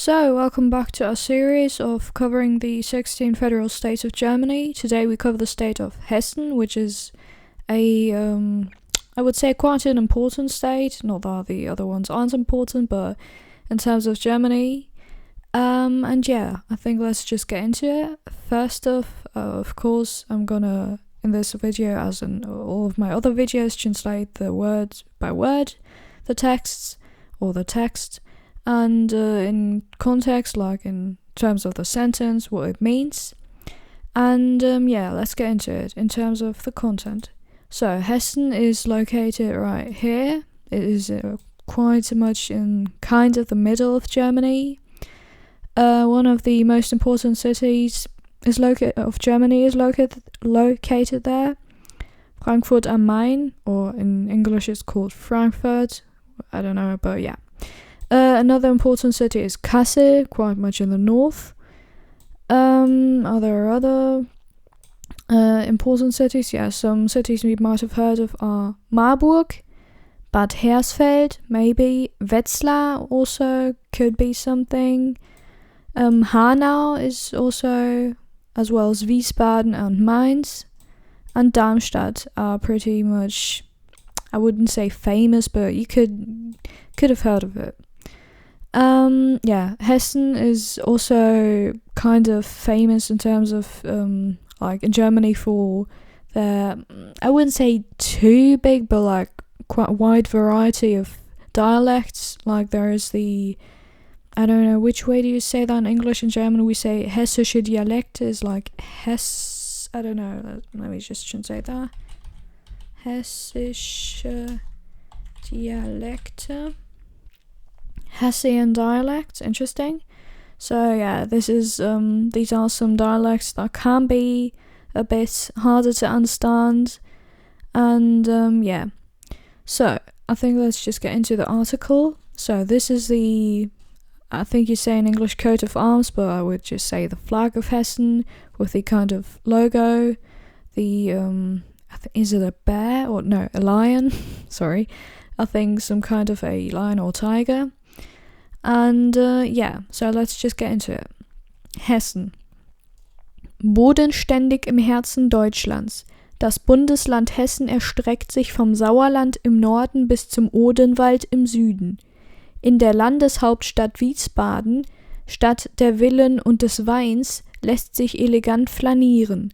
So, welcome back to our series of covering the 16 federal states of Germany. Today we cover the state of Hessen, which is I would say quite an important state. Not that the other ones aren't important, but in terms of Germany. I think let's just get into it. First off, of course, I'm gonna, in this video, as in all of my other videos, translate the word by word, the texts, or the text, and in context, like in terms of the sentence, what it means. And let's get into it in terms of the content. So, Hessen is located right here. It is quite much in kind of the middle of Germany. One of the most important cities of Germany is located there. Frankfurt am Main, or in English it's called Frankfurt. I don't know, but yeah. Another important city is Kassel, quite much in the north. Are there other important cities? Yeah, some cities we might have heard of are Marburg, Bad Hersfeld, maybe. Wetzlar also could be something. Hanau is also, as well as Wiesbaden and Mainz. And Darmstadt are pretty much, I wouldn't say famous, but you could have heard of it. Hessen is also kind of famous in terms of like in Germany for their, I wouldn't say too big, but like quite a wide variety of dialects. Like there is the, I don't know which way do you say that in English. In German we say hessische Dialekt is like I don't know, let me just translate that. Hessische Dialekte. Hessian dialect, interesting. So yeah, these are some dialects that can be a bit harder to understand. And so I think let's just get into the article. So this is I think you say in English coat of arms, but I would just say the flag of Hessen with the kind of logo. Is it a bear or no, a lion? Sorry, I think some kind of a lion or tiger. And so let's just get into it. Hessen. Bodenständig im Herzen Deutschlands. Das Bundesland Hessen erstreckt sich vom Sauerland im Norden bis zum Odenwald im Süden. In der Landeshauptstadt Wiesbaden, Stadt der Villen und des Weins, lässt sich elegant flanieren.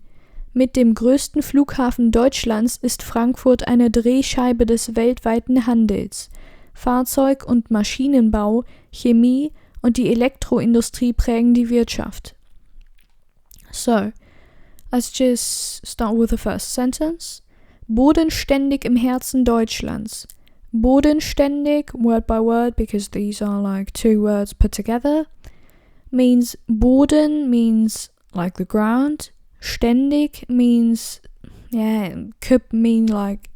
Mit dem größten Flughafen Deutschlands ist Frankfurt eine Drehscheibe des weltweiten Handels. Fahrzeug- und Maschinenbau, Chemie und die Elektroindustrie prägen die Wirtschaft. So, let's just start with the first sentence. Bodenständig im Herzen Deutschlands. Bodenständig, word by word, because these are like two words put together, means Boden means like the ground. Ständig means, could mean like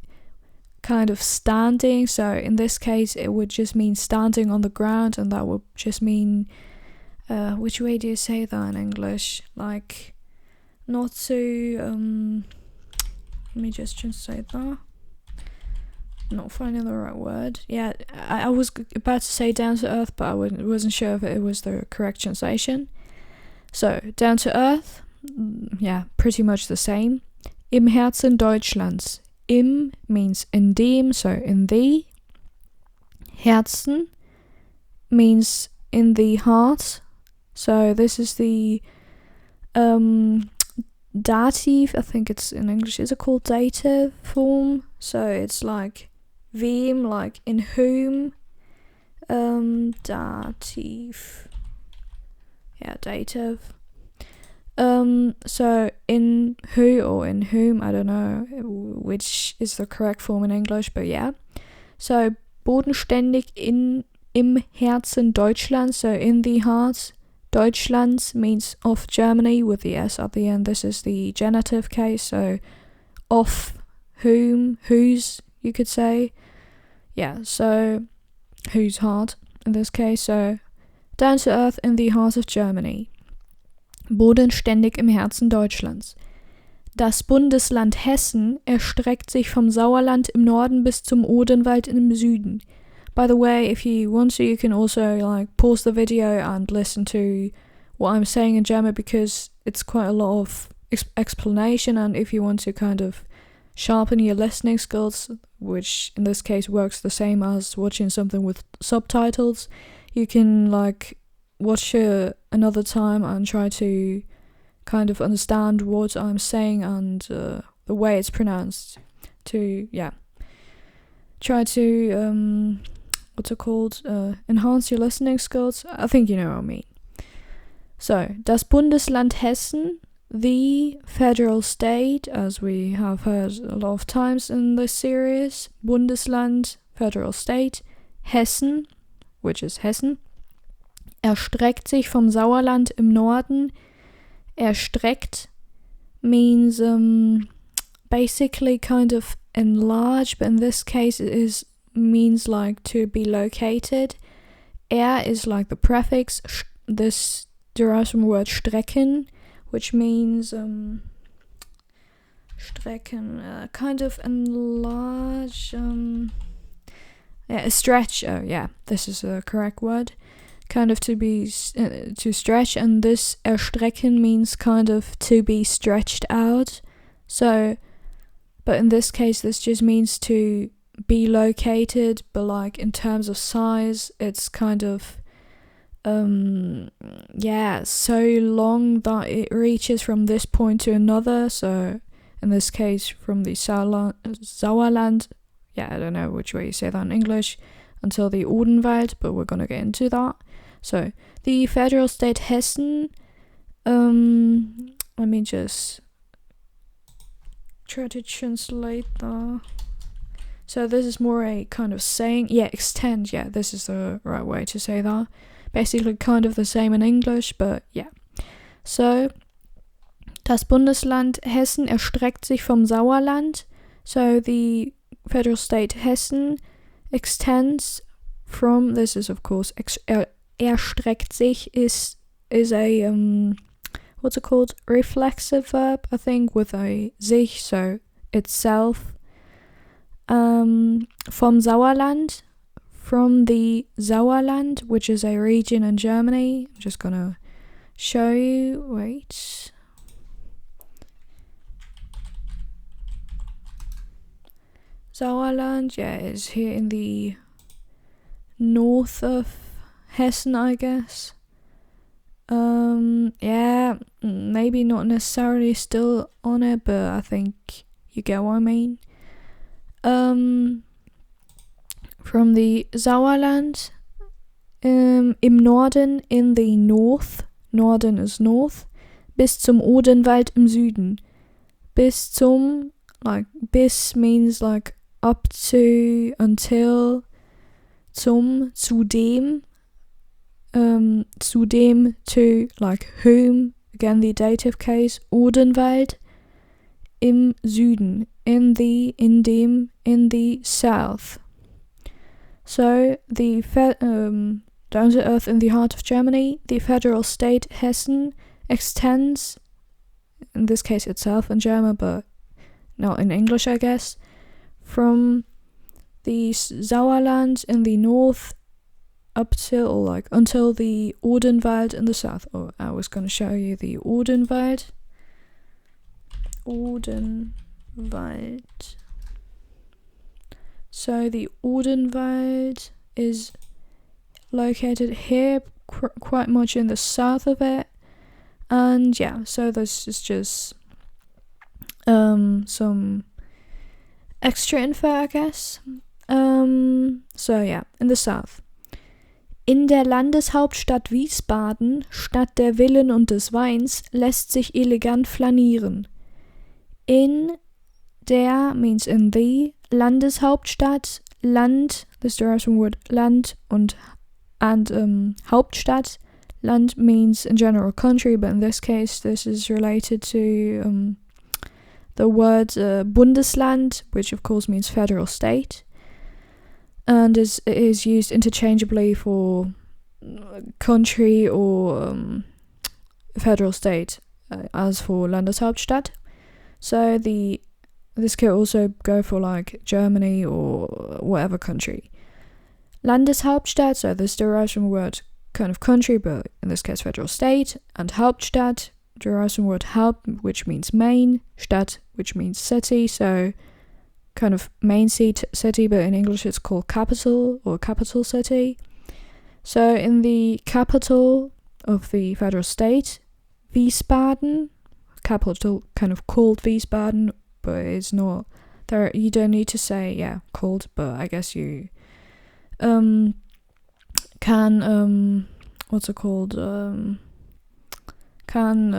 kind of standing. So in this case it would just mean standing on the ground, and that would just mean which way do you say that in English? Like not to let me just translate that. Not finding the right word. Yeah, I was about to say down to earth, but I wasn't sure if it was the correct translation. So down to earth, pretty much the same. Im Herzen Deutschlands. Im means in dem, so in the. Herzen means in the heart. So this is the dative, I think it's in English, is it called dative form? So it's like wem, like in whom. Dative. Yeah, dative. So in who or in whom, I don't know which is the correct form in English, but yeah. So bodenständig im Herzen Deutschlands, so in the heart. Deutschlands means of Germany with the S at the end. This is the genitive case, so of whom, whose, you could say. Yeah, so whose heart in this case. So down to earth in the heart of Germany. Bodenständig im Herzen Deutschlands. Das Bundesland Hessen erstreckt sich vom Sauerland im Norden bis zum Odenwald im Süden. By the way, if you want to, you can also like pause the video and listen to what I'm saying in German, because it's quite a lot of explanation, and if you want to kind of sharpen your listening skills, which in this case works the same as watching something with subtitles, you can like watch it another time and try to kind of understand what I'm saying and the way it's pronounced, to try to enhance your listening skills. I think you know what I mean. So, das Bundesland Hessen, the federal state, as we have heard a lot of times in this series, Bundesland, federal state, Hessen, which is Hessen, erstreckt sich vom Sauerland im Norden. Erstreckt means basically kind of enlarged, but in this case it means like to be located. Is like the prefix. This derives from the word strecken, which means strecken, kind of enlarge, stretch. This is a correct word. Kind of to stretch, and this erstrecken means kind of to be stretched out. So, but in this case, this just means to be located, but like in terms of size, it's kind of so long that it reaches from this point to another. So in this case, from the Sauerland, I don't know which way you say that in English, until the Odenwald, but we're gonna get into that. So the federal state Hessen, let me just try to translate that. So this is more a kind of saying, extend, this is the right way to say that. Basically kind of the same in English, but So, das Bundesland Hessen erstreckt sich vom Sauerland. So the federal state Hessen extends from, this is of course, erstreckt sich is a, what's it called? Reflexive verb, I think, with a sich, so itself. Vom Sauerland, from the Sauerland, which is a region in Germany. I'm just gonna show you, wait. Sauerland, is here in the north of Hessen, I guess. Maybe not necessarily still on it, but I think you get what I mean. From the Sauerland, im Norden, in the north, Norden is north, bis zum Odenwald im Süden. Bis zum, like, bis means like up to, until, zudem, zudem, to, like whom, again the dative case, Odenwald, im Süden, in the south. So the down to earth in the heart of Germany, the federal state Hessen extends, in this case itself in German, but not in English, I guess, from the Sauerland in the north up till, or like until the Odenwald in the south. Oh, I was going to show you the Odenwald. So the Odenwald is located here, quite much in the south of it, and so this is just some extra info, I guess. In the south. In der Landeshauptstadt Wiesbaden, Stadt der Villen und des Weins, lässt sich elegant flanieren. In der means in the, Landeshauptstadt, Land, this derives from the word Land, and Hauptstadt. Land means in general country, but in this case this is related to the word Bundesland, which of course means federal state, and is used interchangeably for country or federal state, as for Landeshauptstadt. So this could also go for like Germany or whatever country. Landeshauptstadt, so this derives from the word kind of country, but in this case federal state, and Hauptstadt derives from the word Haupt, which means main, Stadt, which means city, so kind of main city, but in English it's called capital or capital city. So in the capital of the federal state, Wiesbaden, capital kind of called Wiesbaden, but it's not there. You don't need to say called, but I guess you can what's it called? Can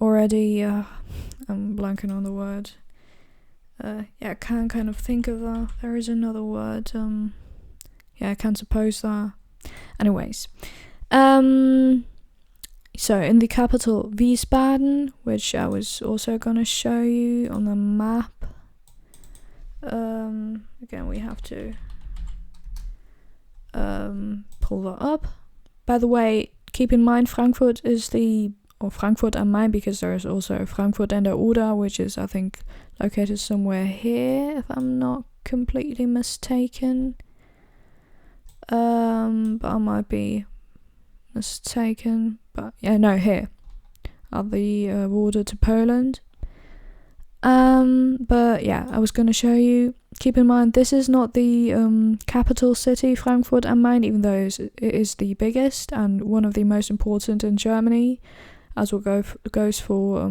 already I'm blanking on the word. Can kind of think of that. There is another word. I can suppose that. Anyways, so in the capital Wiesbaden, which I was also gonna show you on the map. Again, we have to pull that up. By the way, keep in mind Frankfurt am Main, because there is also Frankfurt an der Oder, which is I think located somewhere here, if I'm not completely mistaken. But I might be mistaken. But here at the border to Poland. But I was gonna show you. Keep in mind, this is not the capital city, Frankfurt am Main, even though it is the biggest and one of the most important in Germany, as what goes for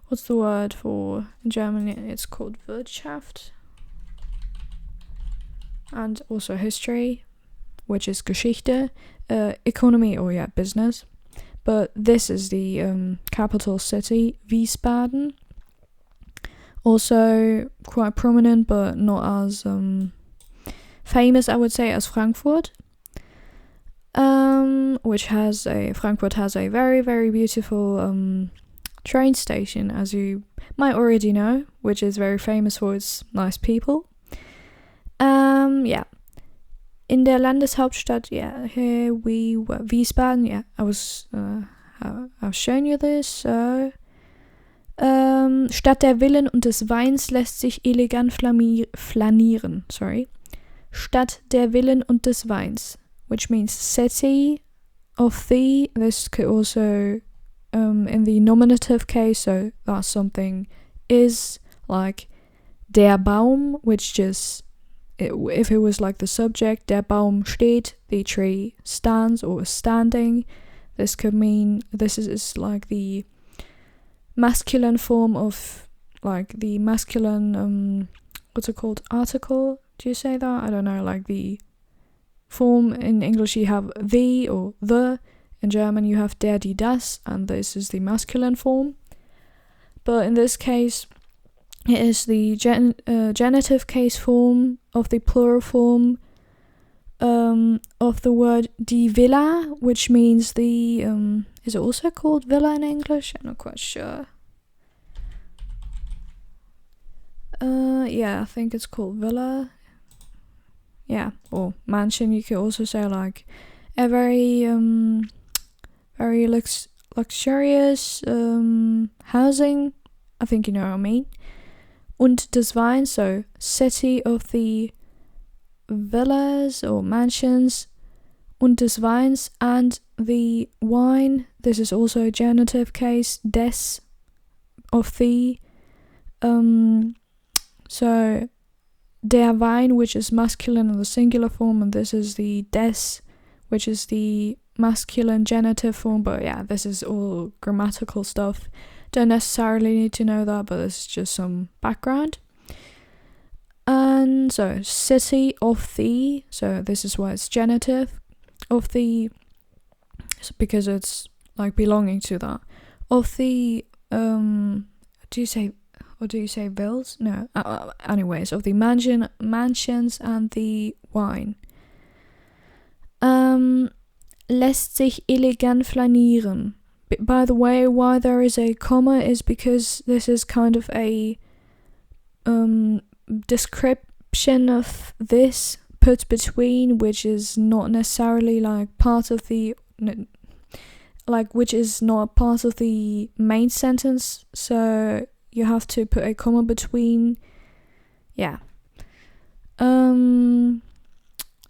what's the word for in Germany? It's called Wirtschaft, and also history, which is Geschichte, economy or business. But this is the capital city, Wiesbaden. Also quite prominent, but not as famous, I would say, as Frankfurt. Frankfurt has a very, very beautiful train station, as you might already know, which is very famous for its nice people. In der Landeshauptstadt, here we were, Wiesbaden, I've shown you this, so Stadt der Villen und des Weins lässt sich elegant flanieren, Stadt der Villen und des Weins, which means city of the, this could also, in the nominative case, so that something is, like der Baum, which just, if it was like the subject, der Baum steht, the tree stands or is standing. This could mean, this is like the masculine form of, like the masculine, what's it called, article? Do you say that? I don't know, like the form in English you have the or the, in German you have der, die, das, and this is the masculine form. But in this case, it is the genitive case form of the plural form of the word die Villa, which means the, is it also called villa in English? I'm not quite sure. I think it's called villa. Or mansion, you could also say like a very luxurious housing. I think you know what I mean. Und des Weins, so city of the villas or mansions. Und des Weins, and the wine. This is also a genitive case, des, of the. So der Wein, which is masculine in the singular form, and this is the des, which is the masculine genitive form. But this is all grammatical stuff. Don't necessarily need to know that, but this is just some background. And so city of the, so this is why it's genitive, of the, because it's like belonging to that, of the, do you say villas? No, anyways, of the mansions and the wine. Lässt sich elegant flanieren. By the way, why there is a comma is because this is kind of a description of this put between, which is not necessarily like part of the, which is not part of the main sentence, so you have to put a comma between.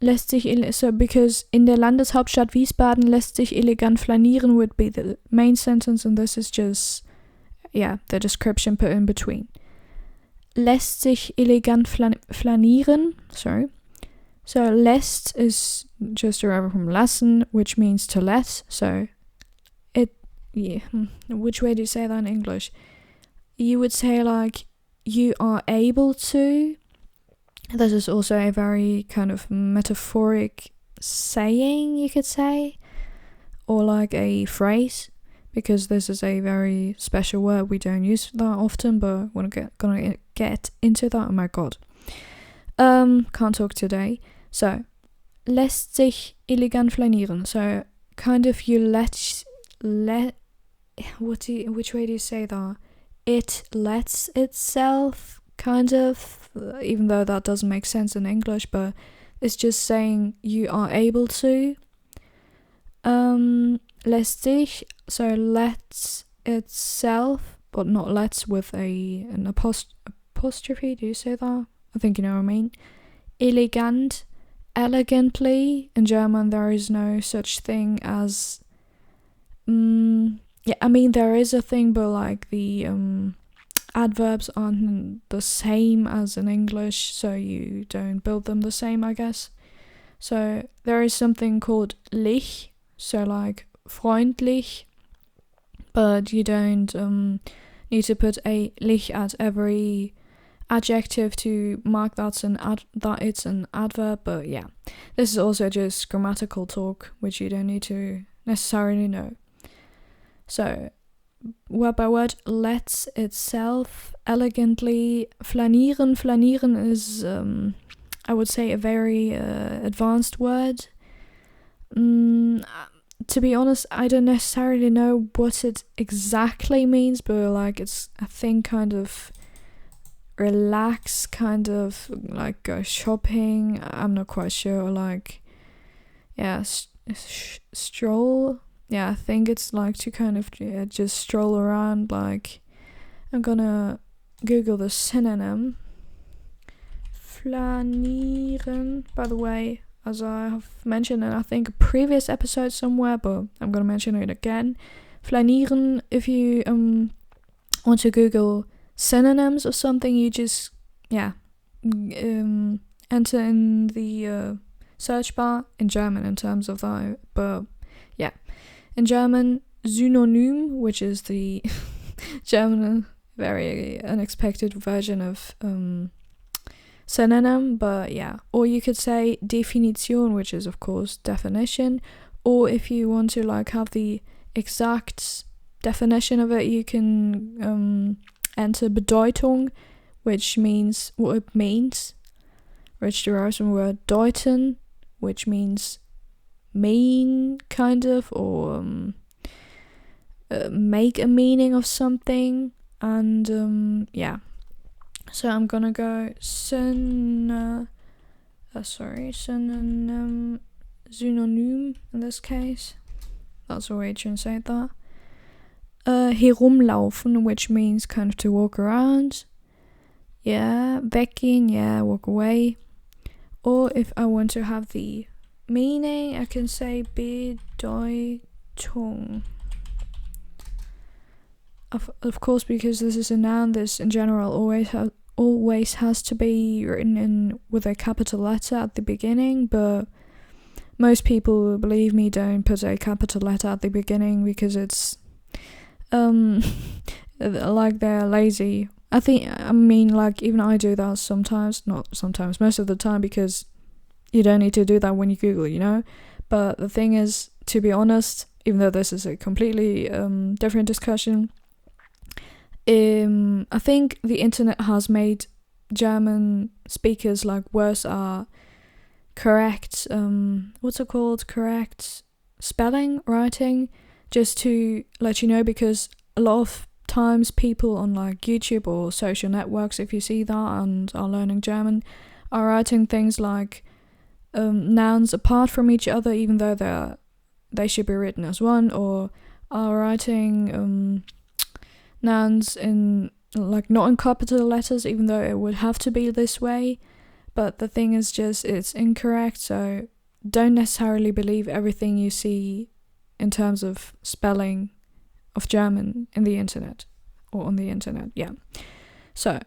because in der Landeshauptstadt Wiesbaden lässt sich elegant flanieren would be the main sentence, and this is just, the description put in between. Lässt sich elegant flanieren, sorry. So lässt is just derived from lassen, which means to let, so which way do you say that in English? You would say like, you are able to. This is also a very kind of metaphoric saying, you could say, or like a phrase, because this is a very special word. We don't use that often, but we're gonna get into that. Oh my god. Can't talk today. So, lässt sich elegant flanieren. So, kind of you which way do you say that? It lets itself, kind of, even though that doesn't make sense in English, but it's just saying you are able to. Lässt sich, so lets itself, but not lets with an apostrophe, do you say that? I think you know what I mean. Elegant, elegantly. In German there is no such thing as there is a thing, but like the adverbs aren't the same as in English, so you don't build them the same, I guess. So there is something called lich, so like freundlich, but you don't need to put a lich at every adjective to mark that it's an adverb, but yeah. This is also just grammatical talk, which you don't need to necessarily know. So, word by word, lets itself elegantly flanieren. Flanieren is, I would say, a very advanced word. To be honest, I don't necessarily know what it exactly means, but like it's, I think, kind of relax, kind of like go shopping. I'm not quite sure. Like, stroll. Yeah, I think it's like to kind of just stroll around. Like, I'm gonna Google the synonym. Flanieren, by the way, as I have mentioned in I think a previous episode somewhere, but I'm gonna mention it again. Flanieren, if you want to Google synonyms or something, you just enter in the search bar in German in terms of that, but yeah. In German, Synonym, which is the German very unexpected version of synonym, but yeah. Or you could say Definition, which is of course definition. Or if you want to like have the exact definition of it, you can enter Bedeutung, which means what it means, which derives from the word deuten, which means mean, kind of, or make a meaning of something. And so I'm gonna go synonym in this case. That's the way you translate that. Herumlaufen, which means kind of to walk around. Yeah, weggehen, walk away. Or if I want to have the meaning, I can say Bedeutung. Of course, because this is a noun, this in general always has to be written in with a capital letter at the beginning, but most people, believe me, don't put a capital letter at the beginning because it's like they're lazy. Like even I do that sometimes, not sometimes, most of the time, because you don't need to do that when you Google, you know. But the thing is, to be honest, even though this is a completely different discussion, I think the internet has made German speakers like worse are correct, correct spelling, writing, just to let you know, because a lot of times people on like YouTube or social networks, if you see that and are learning German, are writing things like nouns apart from each other, even though they should be written as one, or are writing nouns in like not in capital letters, even though it would have to be this way. but the thing is just it's incorrect, so don't necessarily believe everything you see in terms of spelling of German in the internet or on the internet. Yeah. So,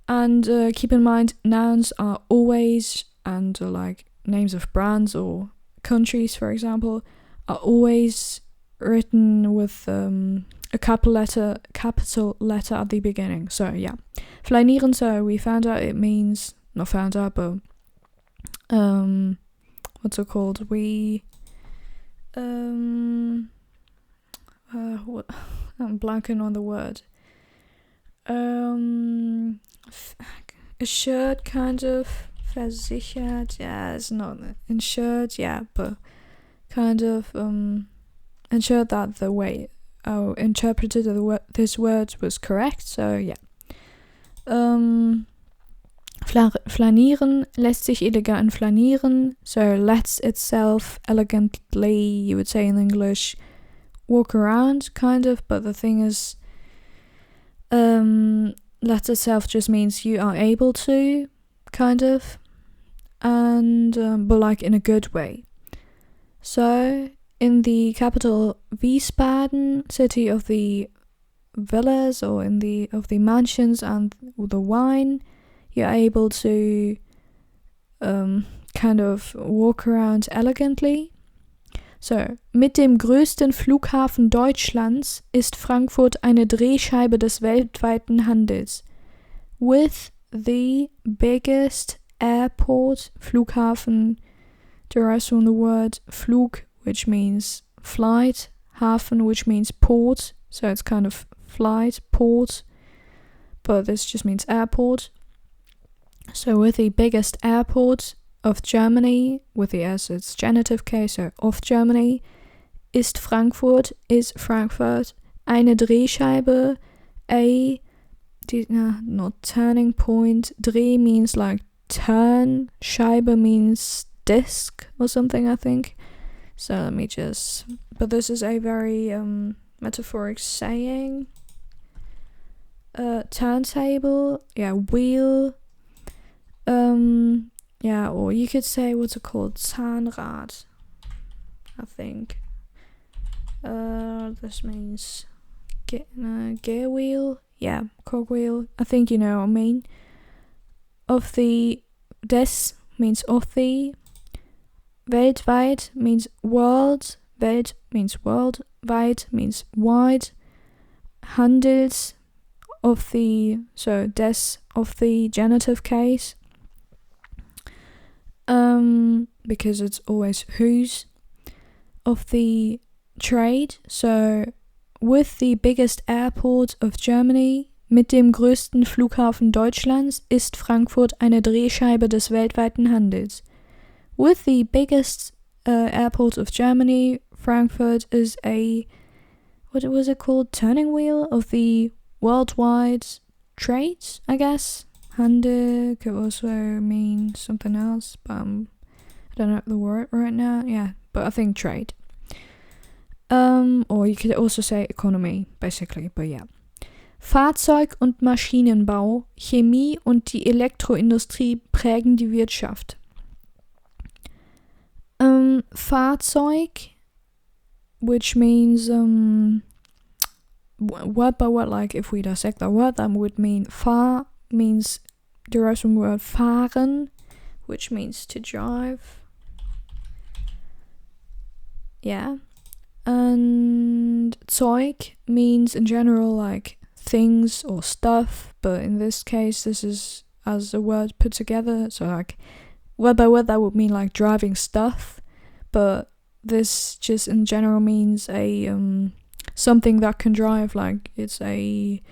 and keep in mind, nouns are always, and like names of brands or countries, for example, are always written with a capital letter at the beginning. So yeah, flanieren. So we found out it means, not found out, but what's it called? We what? I'm blanking on the word. Assured, kind of. Versichert. Yeah, it's not insured. Yeah, but kind of ensured that the way I interpreted this word was correct. So yeah. Flanieren lässt sich elegant flanieren. So lets itself elegantly, you would say in English, walk around, kind of. But the thing is, lets itself just means you are able to, kind of. And but like in a good way. So in the capital Wiesbaden, city of the villas or of the mansions and the wine, you're able to kind of walk around elegantly. So, mit dem größten Flughafen Deutschlands ist Frankfurt eine Drehscheibe des weltweiten Handels. With the biggest airport, Flughafen, derives from the word Flug, which means flight, Hafen, which means port, so it's kind of flight, port, but this just means airport. So with the biggest airport of Germany, with the S, it's genitive case, so of Germany, is Frankfurt, eine Drehscheibe, not turning point, Dreh means like turn, Scheibe means disc or something, I think. So let me but this is a very metaphoric saying. Turntable, yeah, wheel, yeah, or you could say, what's it called, Zahnrad, I think. This means gear wheel, yeah, cogwheel, I think you know what I mean. Of the, des means of the, weltweit means world, Welt means world, weit means wide, Handels, of the, so des of the genitive case, because it's always whose, of the trade, so with the biggest airport of Germany, mit dem größten Flughafen Deutschlands, ist Frankfurt eine Drehscheibe des weltweiten Handels. With the biggest airport of Germany, Frankfurt is a, what was it called, turning wheel of the worldwide trade, I guess. Handel could also mean something else, but I don't know the word right now. Yeah, but I think trade. Or you could also say economy, basically, but yeah. Fahrzeug- und Maschinenbau, Chemie und die Elektroindustrie prägen die Wirtschaft. Fahrzeug, which means word by word, like if we dissect that word, that would mean fahr means derives from the word fahren, which means to drive. Yeah. And Zeug means in general like things or stuff, but in this case this is as a word put together, so like word by word that would mean like driving stuff, but this just in general means a something that can drive, like it's a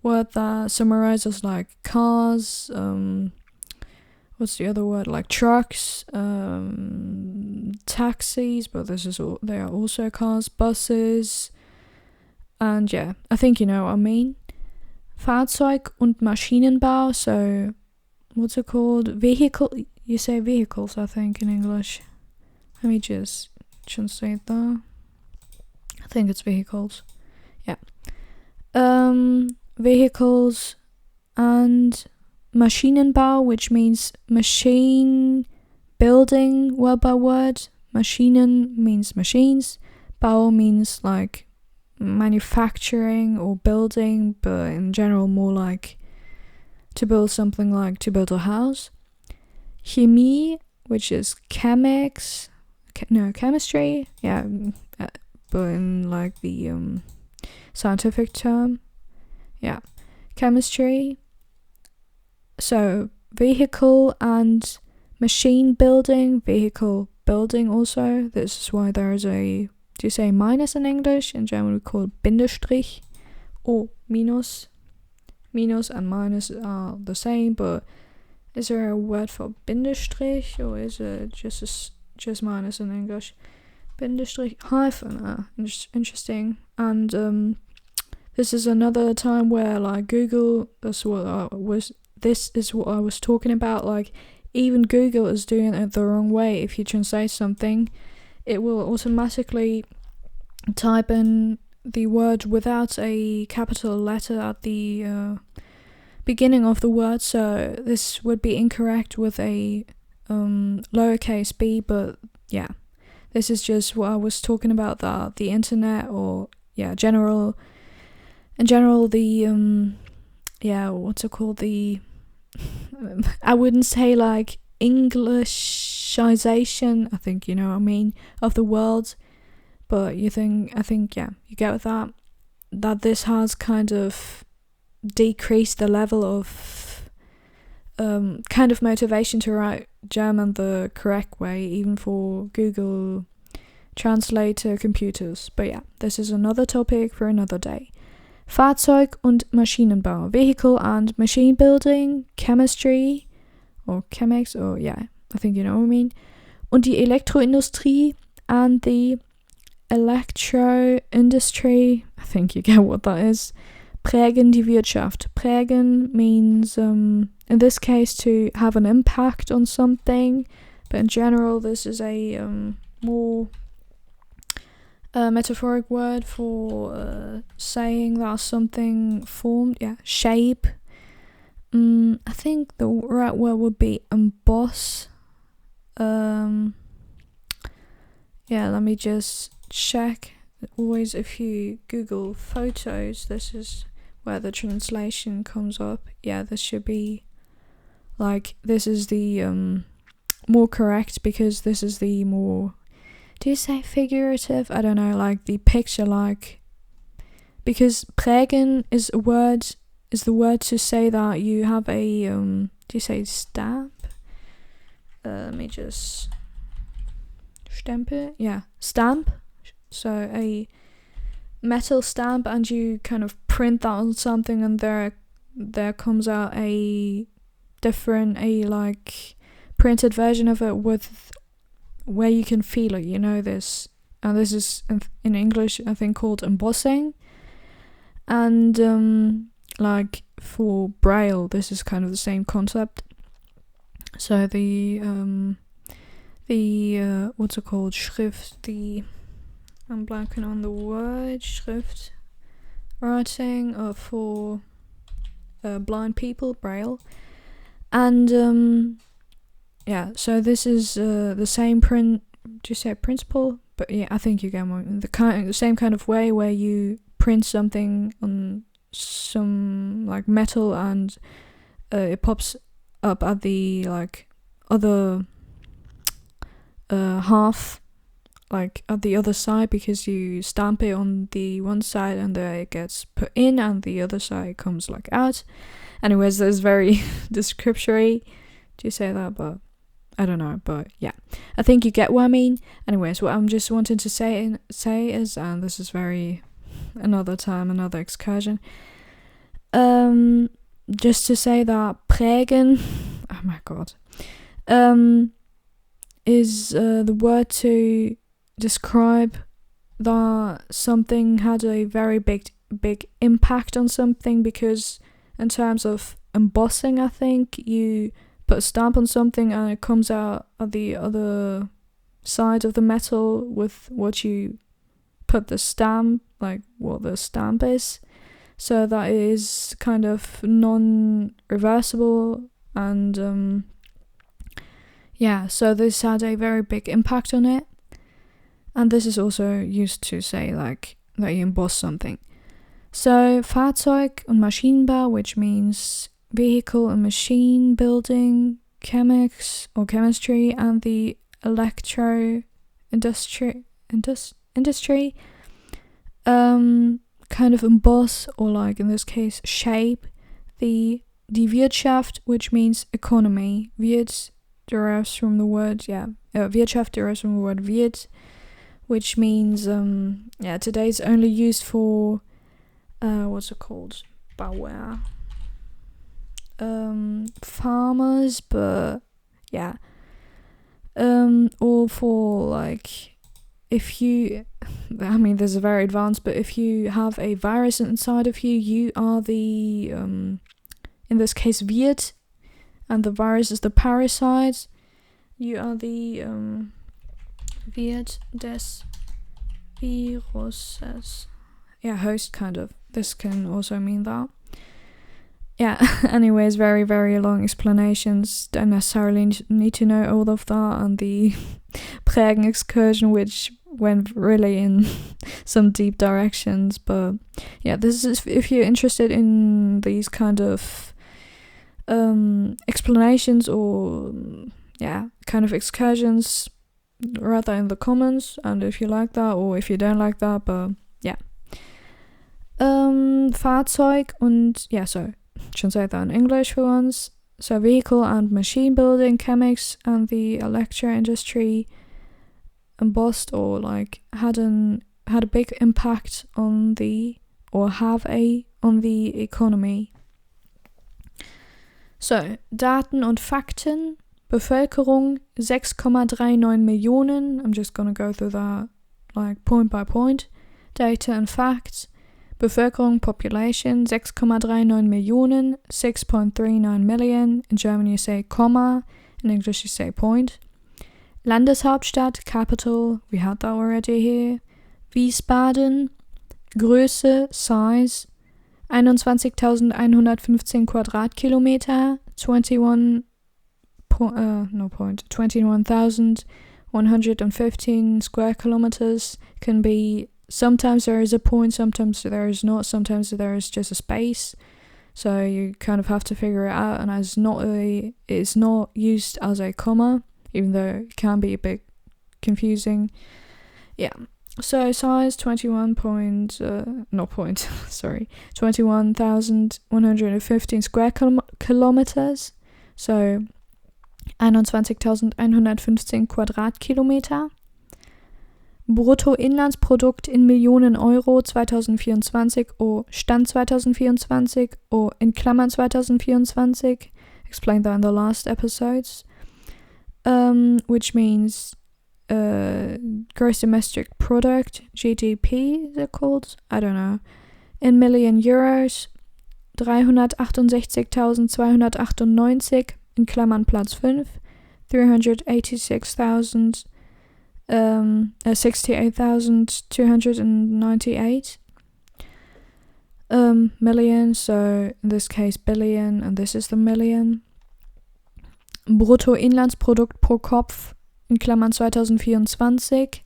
word that summarizes like cars, what's the other word, like trucks, taxis, but they are also cars, buses, and yeah, I think you know what I mean. Fahrzeug- und Maschinenbau, so what's it called, vehicle, you say vehicles I think in English, let me just translate that, I think it's vehicles, yeah. Vehicles and Maschinenbau, which means machine building word by word. Maschinen means machines. Bau means like manufacturing or building, but in general more like to build something, like to build a house. Chemie, which is chemistry, yeah, but in like the scientific term, yeah, chemistry. So vehicle and machine building, vehicle building also. This is why there is a, do you say minus in English? In German we call it Bindestrich or minus. Minus and minus are the same, but is there a word for Bindestrich, or is it just minus in English? Bindestrich, hyphen, interesting. And this is another time where like Google, this is what I was talking about, like even Google is doing it the wrong way. If you translate something, it will automatically type in the word without a capital letter at the beginning of the word, so this would be incorrect with a lowercase b, but yeah, this is just what I was talking about, that the internet, or yeah, in general the what's it called, the I wouldn't say like Englishization, I think you know what I mean, of the world, but I think yeah, you get with that this has kind of decreased the level of kind of motivation to write German the correct way, even for Google Translator computers. But yeah, this is another topic for another day. Fahrzeug- und Maschinenbau, vehicle and machine building, chemistry, or chemics, or yeah, I think you know what I mean. Und die Elektroindustrie and the electro industry, I think you get what that is. Prägen die Wirtschaft. Prägen means, in this case, to have an impact on something, but in general this is a more metaphoric word for saying that something formed, yeah, shape. I think the right word would be emboss. Yeah, let me just check. Always if you Google photos, this is where the translation comes up. Yeah, this should be like, this is the more correct, because this is the more, do you say figurative? I don't know, like the picture, like, because prägen is the word to say that you have a do you say stamp? Let me just Stempel? Yeah, stamp. So a metal stamp, and you kind of print that on something, and there comes out a like printed version of it with where you can feel it, you know, this. And this is in English I think called embossing. And like for Braille, this is kind of the same concept. So the what's it called, Schrift, I'm blanking on the word, Schrift writing for blind people, Braille. And yeah, so this is the same do you say principle? But yeah, I think you get more, the same kind of way where you print something on some like metal, and it pops up at the like other half, like at the other side, because you stamp it on the one side and then it gets put in, and the other side comes like out. Anyways, that's very descriptory. Do you say that? But I don't know, but yeah, I think you get what I mean. Anyways, what I'm just wanting to say is, and this is very another time, another excursion, just to say that prägen, oh my god, is the word to describe that something had a very big impact on something, because in terms of embossing, I think you put a stamp on something and it comes out at the other side of the metal with what you put the stamp, like what the stamp is. so that it is kind of non-reversible, and so this had a very big impact on it. And this is also used to say like that you emboss something. So Fahrzeug und Maschinenbau, which means vehicle and machine building, chemics or chemistry, and the electro industry kind of emboss, or like in this case shape, the Wirtschaft, which means economy. Wirtschaft derives from the word Wirt, which means today it's only used for what's it called? Bauer. Farmers, but yeah. Or for like, if you, this is very advanced, but if you have a virus inside of you, you are the, in this case, Wirt, and the virus is the parasite. You are the Wirt des Viruses. Yeah, host, kind of. This can also mean that. Yeah, anyways, very, very long explanations. Don't necessarily need to know all of that, and the Pragen excursion, which went really in some deep directions. But yeah, this is if you're interested in these kind of explanations or kind of excursions, rather in the comments, and if you like that or if you don't like that, but yeah. Fahrzeug und should say that in English for once. So vehicle and machine building, chemics, and the electro industry embossed or like had a big impact on the economy. So, Daten und Fakten. Bevölkerung 6,39 Millionen. I'm just gonna go through that like point by point. Data and facts. Bevölkerung, population 6,39 Millionen, 6.39 million. In German you say comma, in English you say point. Landeshauptstadt, capital, we had that already here. Wiesbaden, Größe, size, 21.115 Quadratkilometer, 21,115 square kilometers. Can be, sometimes there is a point, sometimes there is not, sometimes there is just a space. So you kind of have to figure it out, and it's not used as a comma, even though it can be a bit confusing. Yeah. So size 21,115 square kilometers. So 21.115 Quadratkilometer. Bruttoinlandsprodukt in Millionen Euro 2024 Stand 2024 in Klammern 2024. Explained that in the last episodes. Which means gross domestic product, GDP is it called? I don't know. In million euros 368.298 in Klammern Platz 5, 68,298 million, so in this case billion, and this is the million. Bruttoinlandsprodukt pro Kopf in Klammern 2024,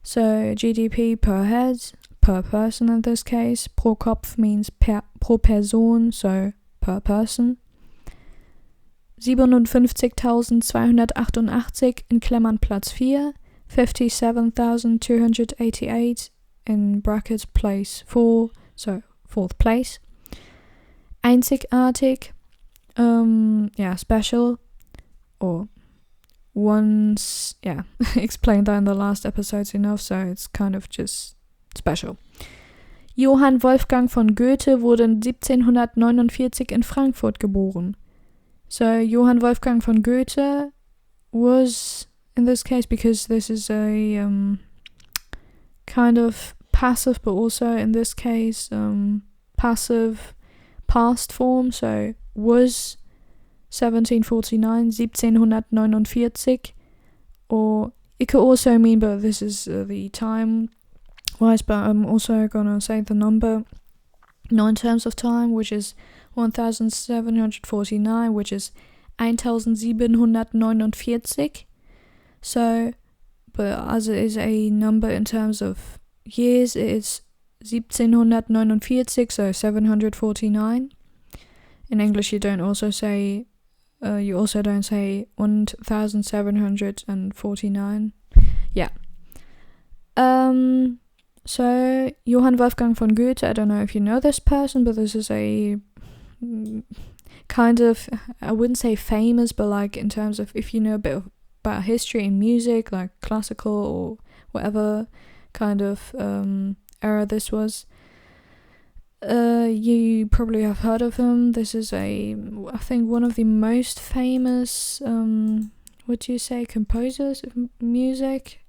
so GDP per head, per person in this case. Pro Kopf means pro Person, so per person. 57.288 in Klammern Platz 4, 57,288 in brackets place 4, so fourth place. Einzigartig, special, or once, explained that in the last episodes enough, so it's kind of just special. Johann Wolfgang von Goethe wurde 1749 in Frankfurt geboren. So Johann Wolfgang von Goethe was, in this case, because this is a kind of passive, but also in this case passive past form, so was 1749, or it could also mean, but this is the time wise, but I'm also gonna say the number, 9 terms of time, which is 1749, which is 1749. So, but as it is a number in terms of years, it is 1749, so 749. In English, you don't say 1749. Yeah. So Johann Wolfgang von Goethe, I don't know if you know this person, but this is a kind of, I wouldn't say famous, but like in terms of if you know a bit about history in music, like classical or whatever kind of era this was, you probably have heard of him. This is I think one of the most famous composers of music,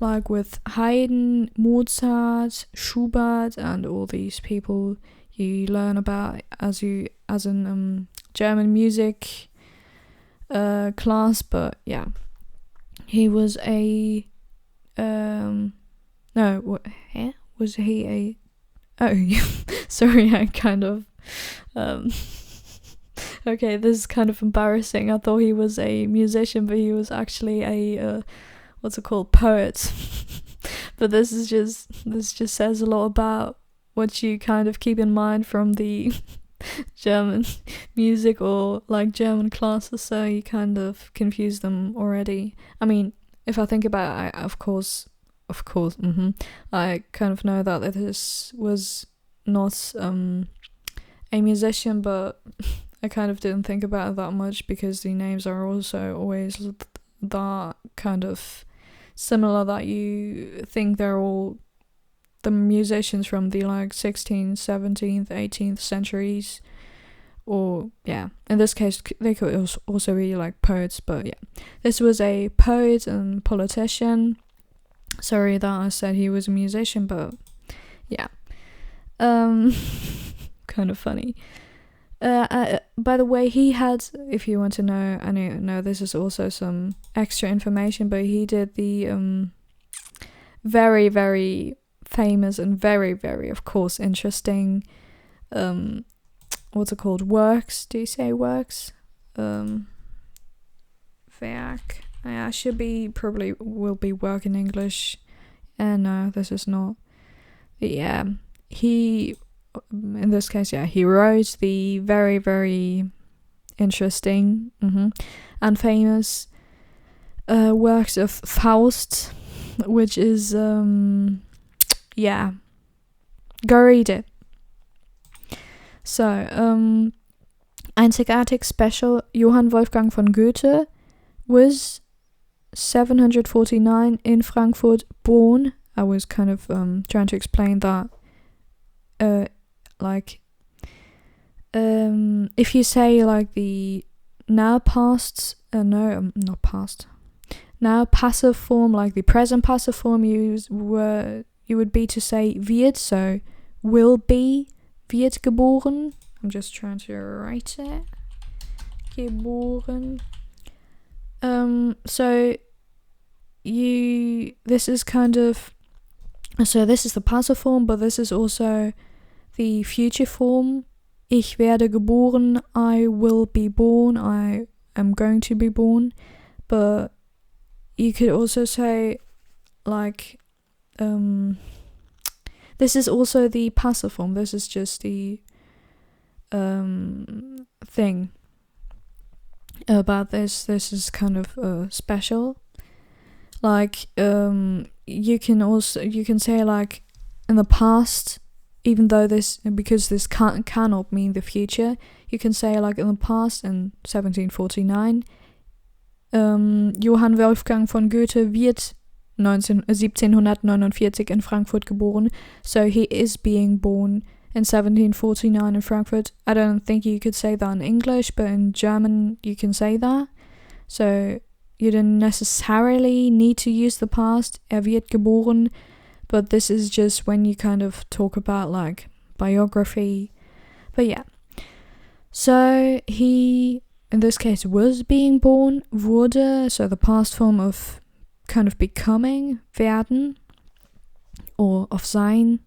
like with Haydn, Mozart, Schubert, and all these people you learn about as in German music class. But yeah, he was a was he a sorry, I kind of okay, this is kind of embarrassing. I thought he was a musician, but he was actually a poet. But this just says a lot about what you kind of keep in mind from the German music or like German classes, so you kind of confuse them already. I mean, if I think about it, of course, I kind of know that this was not a musician, but I kind of didn't think about it that much because the names are also always that kind of similar that you think they're all the musicians from the like 16th, 17th, 18th centuries, or yeah, in this case they could also be like poets. But yeah, this was a poet and politician. Sorry that I said he was a musician, but yeah, kind of funny. By the way, he had, if you want to know, I know this is also some extra information, but he did the very, very famous and very, very, of course, interesting works. Do you say works? Werk. Yeah, probably will be work in English. No, this is not. Yeah, he, in this case, yeah, he wrote the very, very interesting and famous works of Faust, which is, go read it. So, einzigartig special, Johann Wolfgang von Goethe was 749 in Frankfurt born. I was kind of trying to explain that if you say like the now passive form, like the present passive form, you would be to say wird, so will be, wird geboren. I'm just trying to write it. Geboren. This is the passive form, but this is also the future form. Ich werde geboren, I will be born, I am going to be born. But you could also say like this is also the passive form. This is just the thing about this. This is kind of special. Like you can say like in the past, even though because this cannot mean the future, you can say like in the past in 1749, Johann Wolfgang von Goethe wird 1749 in Frankfurt geboren, so he is being born in 1749 in Frankfurt. I don't think you could say that in English, but in German you can say that. So you don't necessarily need to use the past, wird geboren, but this is just when you kind of talk about like biography. But yeah, so he, in this case, was being born, wurde, so the past form of kind of becoming, werden, or of sein,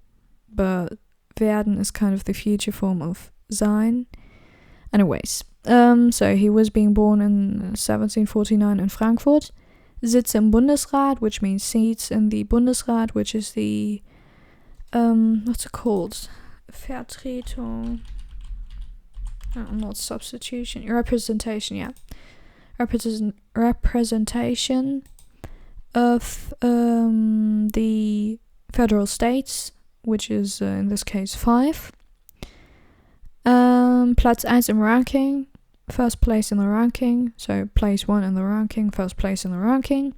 but werden is kind of the future form of sein. Anyways, so he was being born in 1749 in Frankfurt. Sitze im Bundesrat, which means seats in the Bundesrat, which is the, what's it called? Vertretung. Not substitution. Representation, yeah. Representation of the federal states, which is in this case 5. Platz 1 im Ranking, first place in the ranking, so place 1 in the ranking, first place in the ranking.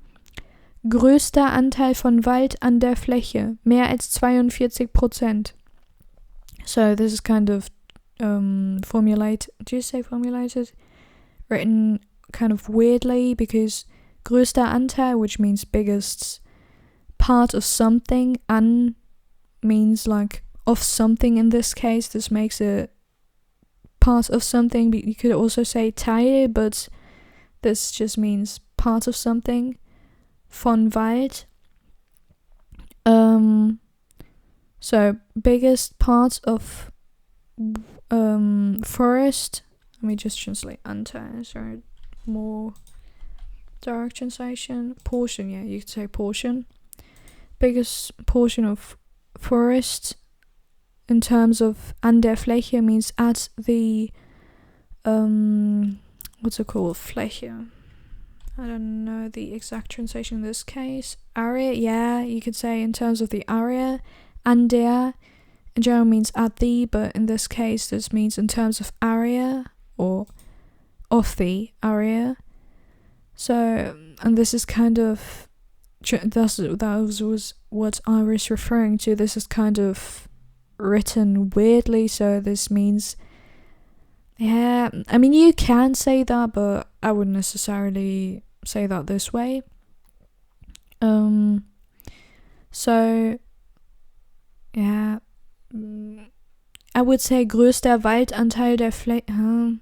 Größter Anteil von Wald an der Fläche, mehr als 42%. So this is kind of formulated, do you say formulated? Written kind of weirdly, because größter Anteil, which means biggest part of something, an means like of something in this case. This makes it part of something. You could also say Teil, but this just means part of something. Von Wald. So biggest part of forest. Let me just translate Anteil, sorry, more direct translation. Portion, yeah, you could say portion. Biggest portion of forest in terms of an der Fläche means at the what's it called? Fläche. I don't know the exact translation in this case. Area, yeah, you could say in terms of the area. An der in general means at the, but in this case this means in terms of area or of the area. So, and this is kind of, that was what I was referring to. This is kind of written weirdly, so this means, yeah, I mean you can say that, but I wouldn't necessarily say that this way. So yeah, I would say größter Waldanteil der Fläche.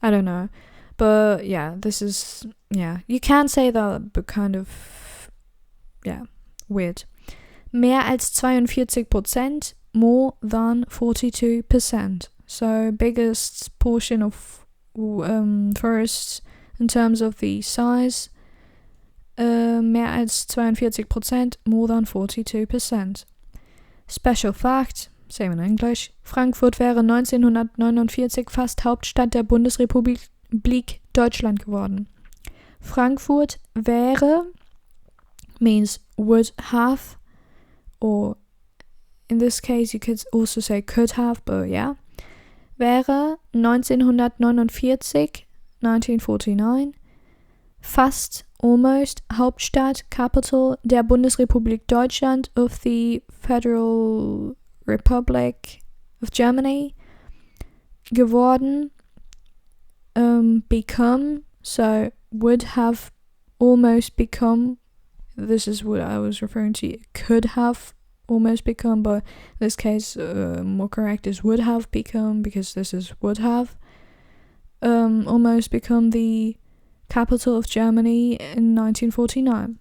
I don't know, but yeah, this is, yeah, you can say that, but kind of, yeah, weird. Mehr als 42%, more than 42%. So biggest portion of forests in terms of the size, mehr als 42%, more than 42%. Special fact, same in English, Frankfurt wäre 1949 fast Hauptstadt der Bundesrepublik Deutschland geworden. Frankfurt wäre means would have, or in this case you could also say could have, but yeah. Wäre 1949 fast, almost, Hauptstadt, capital der Bundesrepublik Deutschland, of the Federal Republic of Germany, geworden, become, so would have almost become, this is what I was referring to, could have almost become, but in this case more correct is would have become, because this is would have almost become the capital of Germany in 1949.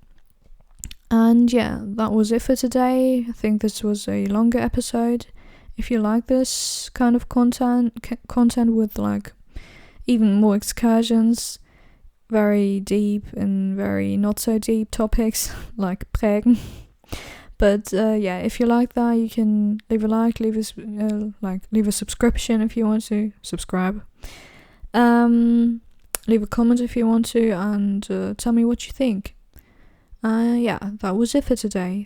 And yeah, that was it for today. I think this was a longer episode. If you like this kind of content with like even more excursions, very deep and very not so deep topics like prägen. But yeah, if you like that, you can leave a like, leave a subscription if you want to subscribe. Leave a comment if you want to, and tell me what you think. Yeah, that was it for today.